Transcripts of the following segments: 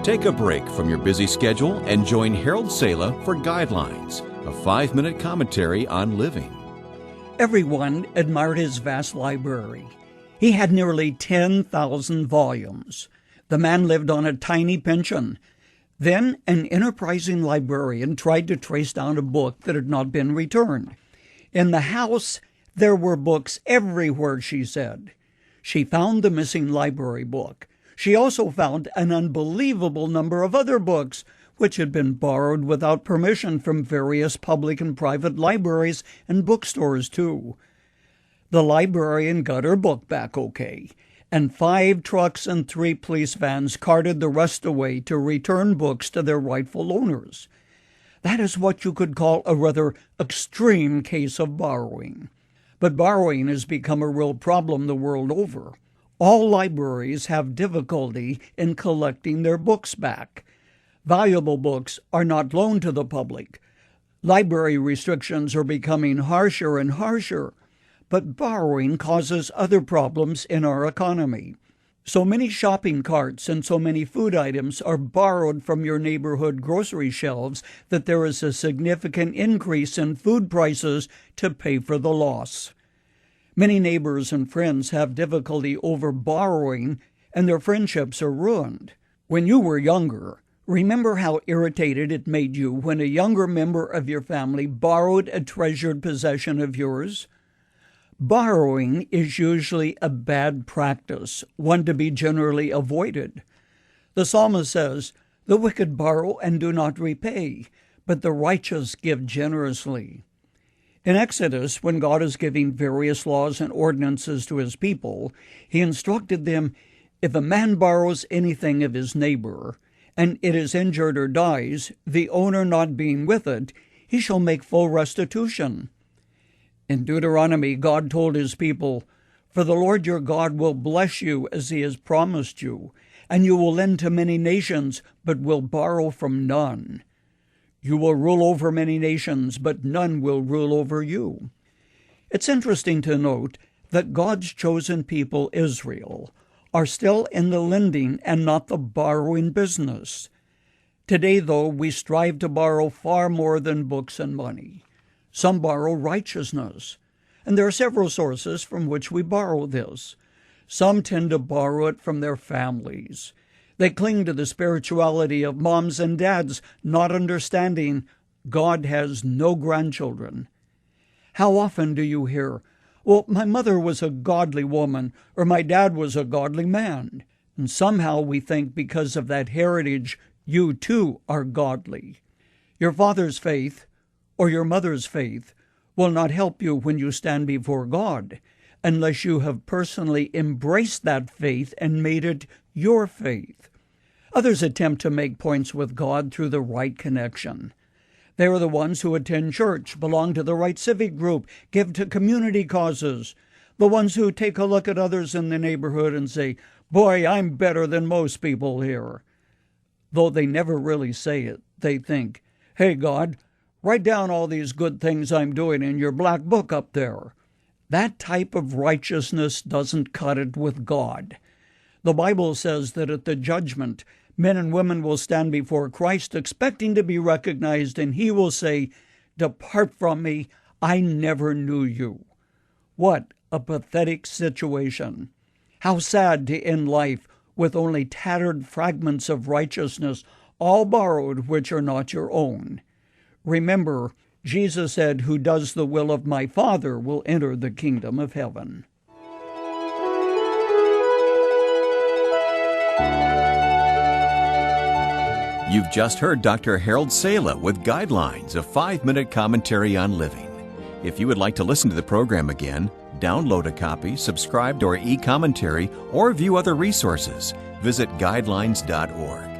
Take a break from your busy schedule and join Harold Sala for Guidelines, a 5-minute commentary on living. Everyone admired his vast library. He had nearly 10,000 volumes. The man lived on a tiny pension. Then an enterprising librarian tried to trace down a book that had not been returned. In the house, there were books everywhere, she said. She found the missing library book. She also found an unbelievable number of other books, which had been borrowed without permission from various public and private libraries and bookstores, too. The librarian got her book back okay, and 5 trucks and 3 police vans carted the rest away to return books to their rightful owners. That is what you could call a rather extreme case of borrowing. But borrowing has become a real problem the world over. All libraries have difficulty in collecting their books back. Valuable books are not loaned to the public. Library restrictions are becoming harsher and harsher. But borrowing causes other problems in our economy. So many shopping carts and so many food items are borrowed from your neighborhood grocery shelves that there is a significant increase in food prices to pay for the loss. Many neighbors and friends have difficulty over borrowing, and their friendships are ruined. When you were younger, remember how irritated it made you when a younger member of your family borrowed a treasured possession of yours? Borrowing is usually a bad practice, one to be generally avoided. The psalmist says, "The wicked borrow and do not repay, but the righteous give generously." In Exodus, when God is giving various laws and ordinances to his people, he instructed them, if a man borrows anything of his neighbor, and it is injured or dies, the owner not being with it, he shall make full restitution. In Deuteronomy, God told his people, "For the Lord your God will bless you as he has promised you, and you will lend to many nations, but will borrow from none. You will rule over many nations, but none will rule over you." It's interesting to note that God's chosen people, Israel, are still in the lending and not the borrowing business. Today, though, we strive to borrow far more than books and money. Some borrow righteousness, and there are several sources from which we borrow this. Some tend to borrow it from their families. They cling to the spirituality of moms and dads, not understanding God has no grandchildren. How often do you hear, "Well, my mother was a godly woman," or "my dad was a godly man"? And somehow we think because of that heritage, you too are godly. Your father's faith or your mother's faith will not help you when you stand before God, unless you have personally embraced that faith and made it your faith. Others attempt to make points with God through the right connection. They are the ones who attend church, belong to the right civic group, give to community causes, the ones who take a look at others in the neighborhood and say, "Boy, I'm better than most people here." Though they never really say it, they think, "Hey, God, write down all these good things I'm doing in your black book up there." That type of righteousness doesn't cut it with God. The Bible says that at the judgment, men and women will stand before Christ expecting to be recognized, and he will say, "Depart from me, I never knew you." What a pathetic situation. How sad to end life with only tattered fragments of righteousness, all borrowed which are not your own. Remember, Jesus said, "Who does the will of my Father will enter the kingdom of heaven." You've just heard Dr. Harold Sala with Guidelines, a 5-minute commentary on living. If you would like to listen to the program again, download a copy, subscribe to our e-commentary, or view other resources, visit guidelines.org.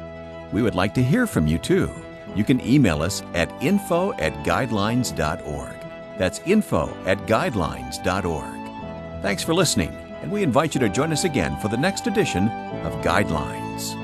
We would like to hear from you too. You can email us at info@guidelines.org. That's info@guidelines.org. Thanks for listening, and we invite you to join us again for the next edition of Guidelines.